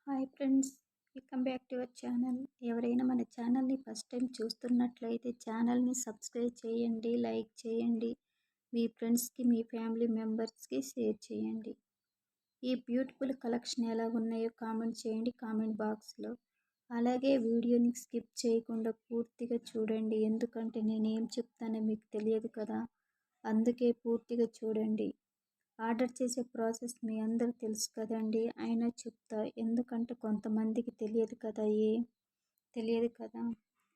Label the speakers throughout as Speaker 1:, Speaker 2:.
Speaker 1: Hi friends, welcome back to our channel. ఎవరైనా మన ఛానల్ని ఫస్ట్ టైం చూస్తున్నట్లయితే ఛానల్ని సబ్స్క్రైబ్ చేయండి, లైక్ చేయండి, మీ ఫ్రెండ్స్కి మీ ఫ్యామిలీ మెంబర్స్కి షేర్ చేయండి. ఈ బ్యూటిఫుల్ కలెక్షన్ ఎలా ఉన్నాయో కామెంట్ చేయండి కామెంట్ బాక్స్లో. అలాగే వీడియోని స్కిప్ చేయకుండా పూర్తిగా చూడండి, ఎందుకంటే నేనేం చెప్తానో మీకు తెలియదు కదా, అందుకే పూర్తిగా చూడండి. ఆర్డర్ చేసే ప్రాసెస్ మీ అందరూ తెలుసు కదండి, అయినా చెప్తా ఎందుకంటే కొంతమందికి తెలియదు కదా.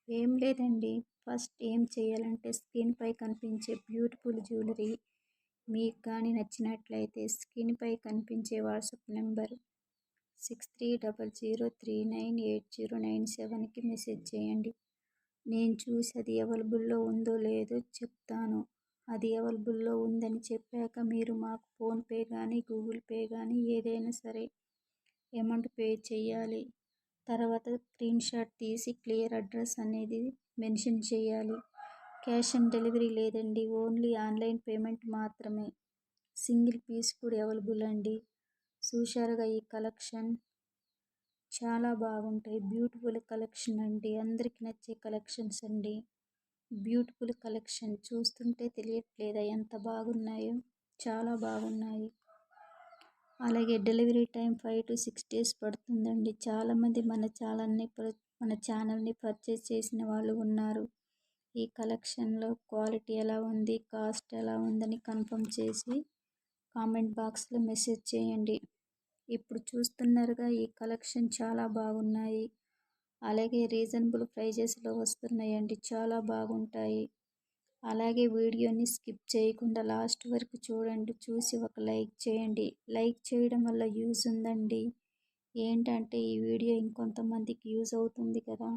Speaker 1: ఏం లేదండి, ఫస్ట్ ఏం చేయాలంటే స్క్రీన్పై కనిపించే బ్యూటిఫుల్ జ్యువెలరీ మీకు కానీ నచ్చినట్లయితే స్క్రీన్పై కనిపించే వాట్సాప్ నెంబర్ 6300398097కి మెసేజ్ చేయండి. నేను చూసి అది అవైలబుల్లో ఉందో లేదో చెప్తాను. అది అవైలబుల్లో ఉందని చెప్పాక మీరు మాకు ఫోన్పే కానీ గూగుల్ పే కానీ ఏదైనా సరే అమౌంట్ పే చేయాలి. తర్వాత స్క్రీన్ షాట్ తీసి క్లియర్ అడ్రస్ అనేది మెన్షన్ చేయాలి. క్యాష్ ఆన్ డెలివరీ లేదండి, ఓన్లీ ఆన్లైన్ పేమెంట్ మాత్రమే. సింగిల్ పీస్ కూడా అవైలబుల్ అండి. చూశారుగా ఈ కలెక్షన్ చాలా బాగుంటాయి. బ్యూటిఫుల్ కలెక్షన్ అండి, అందరికి నచ్చే కలెక్షన్స్ అండి. బ్యూటిఫుల్ కలెక్షన్ చూస్తుంటే తెలియట్లేదా ఎంత బాగున్నాయో, చాలా బాగున్నాయి. అలాగే డెలివరీ టైం 5 to 6 days పడుతుందండి. చాలామంది మన ఛానల్ని పర్చేస్ చేసిన వాళ్ళు ఉన్నారు. ఈ కలెక్షన్లో క్వాలిటీ ఎలా ఉంది, కాస్ట్ ఎలా ఉందని కన్ఫర్మ్ చేసి కామెంట్ బాక్స్లో మెసేజ్ చేయండి. ఇప్పుడు చూస్తున్నారుగా ఈ కలెక్షన్ చాలా బాగున్నాయి. అలాగే రీజనబుల్ ప్రైజెస్లో వస్తున్నాయండి, చాలా బాగుంటాయి. అలాగే వీడియోని స్కిప్ చేయకుండా లాస్ట్ వరకు చూడండి, చూసి ఒక లైక్ చేయండి. లైక్ చేయడం వల్ల యూజ్ ఉందండి. ఏంటంటే ఈ వీడియో ఇంకొంతమందికి యూజ్ అవుతుంది కదా.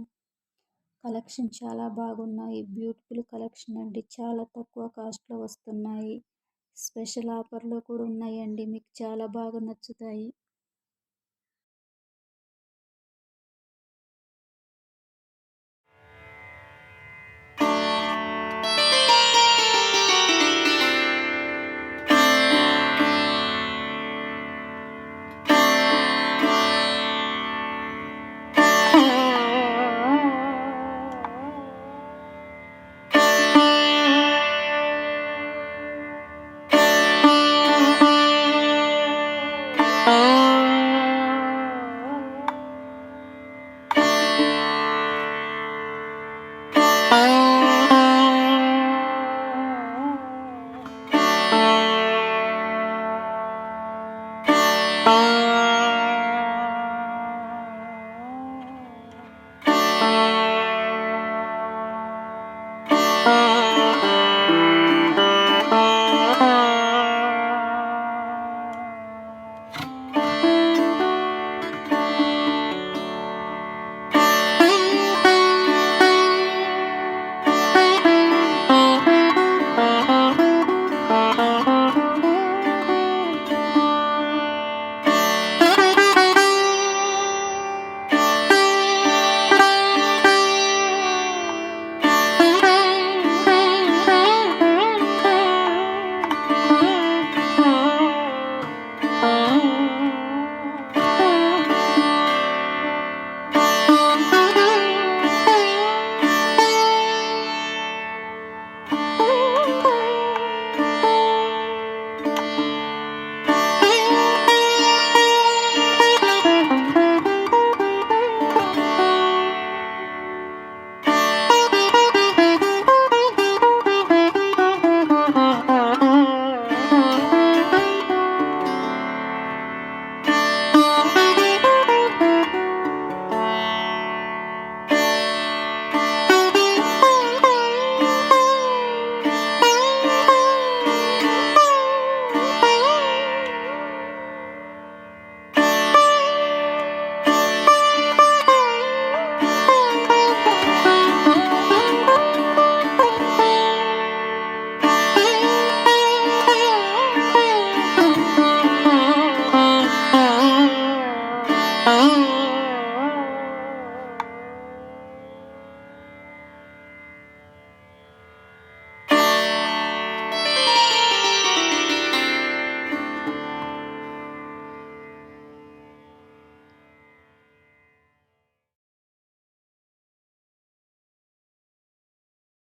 Speaker 1: కలెక్షన్ చాలా బాగున్నాయి, బ్యూటిఫుల్ కలెక్షన్ అండి, చాలా తక్కువ కాస్ట్లో వస్తున్నాయి. స్పెషల్ ఆఫర్లో కూడా ఉన్నాయండి, మీకు చాలా బాగా నచ్చుతాయి.